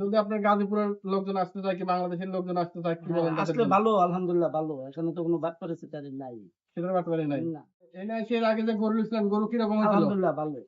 যদি আপনার গাজীপুরের লোকজন আসতে চায় কি বাংলাদেশের লোকজন আসতে চায় কি বলেন তাদের আসলে জন্য? ভালো আলহামদুলিল্লাহ ভালো। এখানে তো কোনো বাটপারি সিটারি নাই। সেটার ব্যাপারে নাই। না। এনে এসে এর আগে যে গরু নিছিলেন, গরু কিরকম হয়েছিল? আলহামদুলিল্লাহ ভালো।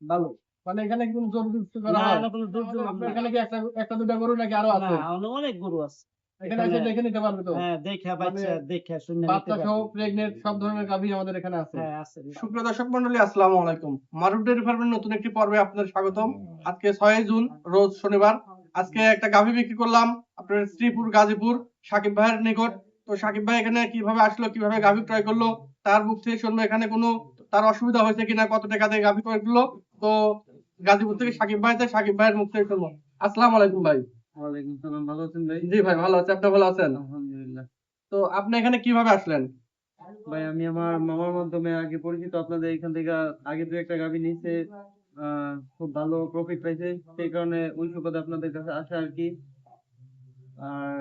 ভালো। মানে এখানে কি কোনো জোর জবরদস্তি করা না, হয়? এখানে কোনো জোর জুলুম আপনার নাই। এখানে কি একটা দুইটা গরু নাকি আরো না, আছে? অনেক গরু আছে। এখানে এসে দেখে নিতে পারবে তো? হ্যাঁ, দেখা মানে বাচ্চা দেখা শুনে নিতে বাচ্চা সহ পারবে। প্রেগনেন্ট সব ধরনের গাভী আমাদের এখানে আছে। হ্যাঁ, আছে। সুপ্রিয় দর্শক মন্ডলী, আসসালামু আলাইকুম। মারুফ ডেইরি ফার্মের নতুন একটি পর্বে আপনাদের স্বাগতম। আজকে 6 জুন রোজ শনিবার। আজকে একটা গাভী বিক্রি করলাম আপনার শ্রীপুর গাজীপুর সাকিব ভাইয়ের নিকট। তো সাকিব ভাই এখানে কিভাবে আসলো, কিভাবে গাভী ক্রয় করলো, তার মুখ থেকে শুনবো এখানে কোনো তার অসুবিধা হয়েছে কিনা, কত টাকা দিয়ে গাভী ক্রয় করলো। তো গাজীপুর থেকে সাকিব ভাইয়ের মুখ থেকে শুনবো। আসসালামু আলাইকুম ভাই। ওয়ালাইকুম সালাম, ভালো আছেন ভাই? জি ভাই ভালো আছি, আপনি ভালো আছেন? আলহামদুলিল্লাহ। তো আপনি এখানে কিভাবে আসলেন? ভাই আমি আমার মামার মাধ্যমে আগে পরিচিত আপনাদের এখান থেকে। আগে দু একটা গাভী নিছে, খুব ভালো প্রফিট পাইছে, সেই কারণে ওই সুবাদে আপনাদের কাছে আসা আর কি। আর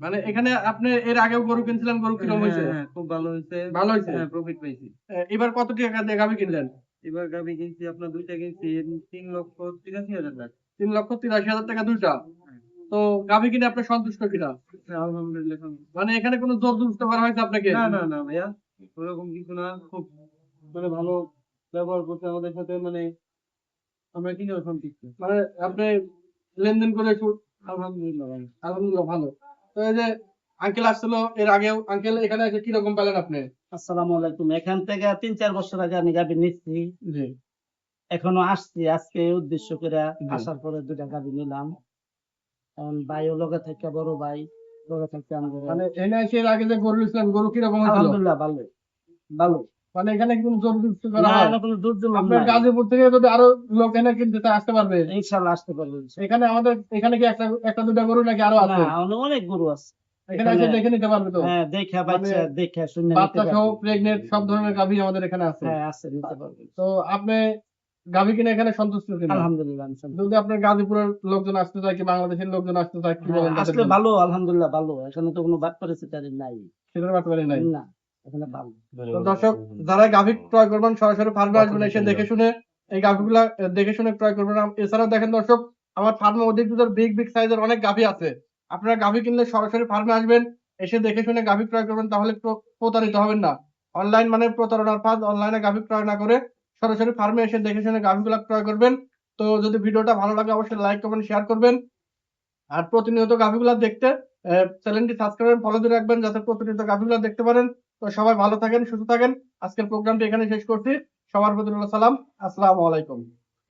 মানে এখানে আপনি এর আগেও গরু কিনছিলেন, গরু কিরকম হ্যাঁ হয়েছে? হ্যাঁ, খুব ভালো হয়েছে। ভালো হয়েছে? হ্যাঁ, প্রফিট পাইছি। এবার কত টাকা দিয়ে গাভী কিনলেন? এবার গাভী কিনছি আপনার দুইটা কিনছি 3,83,000 টাকা। 3,83,000 টাকা দুইটা। হ্যাঁ। তো গাভী কিনে আপনি সন্তুষ্ট কিনা? হ্যাঁ, আলহামদুলিল্লাহ। মানে এখানে কোনো জোর জবরদস্তি করা হয়েছে আপনাকে? না না না ভাইয়া, ওরকম কিছু না। খুব মানে ভালো ব্যবহার করছে আমাদের সাথে, মানে আমরা কিনেও সন্তুষ্ট। মানে আপনি লেনদেন করে আলহামদুলিল্লাহ ভাই। আলহামদুলিল্লাহ ভালো। তো এই যে আঙ্কেল আসছিল এর আগেও, আঙ্কেল এখানে এসে কিরকম পেলেন আপনি? আসসালামু আলাইকুম। এখান থেকে ৩-৪ বছর আগে আমি গাভী নিচ্ছি। জি এখনো আসছি। আজকে উদ্দেশ্য করে জি। আসার পরে ২ টা গাভী নিলাম। এখন ভাইও লগে থেকে বড় ভাই লগে থেকে মানে এনে এসে এর আগে যে গরু নিছিলেন, গরু কিরকম হয়েছিল? আলহামদুলিল্লাহ ভালো। ভালো। মানে এখানে কি কোনো জোর জবরদস্তি করা না, হয়? এখানে কোনো জোর জুলুম আপনার নাই। গাজীপুর থেকে যদি আরো লোক এনে কিনতে চায় আসতে পারবে? ইনশাআল্লাহ আসতে পারবে। এখানে এখানে কি একটা দুইটা গরু নাকি আরো না, আছে? অনেক গরু আছে। এখানে এসে দেখে নিতে পারবে তো? হ্যাঁ, দেখা মানে বাচ্চা দেখা শুনে নিতে বাচ্চা সহ পারবে। প্রেগনেন্ট সব ধরনের গাভী আমাদের এখানে আছে। হ্যাঁ, আছে, নিতে পারবে। তো আপনি গাভী কিনে এখানে সন্তুষ্ট কিনা? আলহামদুলিল্লাহ ইনশাআল্লাহ। যদি আপনার গাজীপুরের লোকজন আসতে চায় কি বাংলাদেশের লোকজন আসতে চায় কি বলেন তাদের আসলে জন্য? ভালো আলহামদুলিল্লাহ ভালো। এখানে তো কোনো বাটপারি সিটারি নাই। সেটার ব্যাপারে নাই। না, এখানে ভালো। তো দর্শক, যারা গাভী ক্রয় করবেন সরাসরি ফার্মে আসবেন, এসে দেখে শুনে এই গাভীগুলা দেখে শুনে ক্রয় করবেন। এছাড়াও দেখেন দর্শক, আমার ফার্মে অধিক বিগ সাইজের অনেক গাভী আছে। আপনারা গাভী কিনলে সরাসরি ফার্মে আসবেন, এসে দেখে শুনে গাভী ক্রয় করবেন, তাহলে প্রতারিত হবেন না। অনলাইন মানে প্রতারণার ফাঁদ, অনলাইনে গাভী ক্রয় না করে সরাসরি ফার্মে এসে দেখে শুনে গাভীগুলা ক্রয় করবেন। তো যদি ভিডিওটা ভালো লাগে অবশ্যই লাইক কমেন্ট শেয়ার করবেন। আর প্রতিনিয়ত গাভীগুলা দেখতে চ্যানেলটি সাবস্ক্রাইব ফলো দিয়ে রাখবেন, যাতে প্রতিনিয়ত গাভীগুলা দেখতে পারেন। তো সবাই ভালো থাকেন, সুস্থ থাকেন। আজকের প্রোগ্রামটি এখানে শেষ করছি। সবার প্রতি রইল সালাম। আসসালামু আলাইকুম।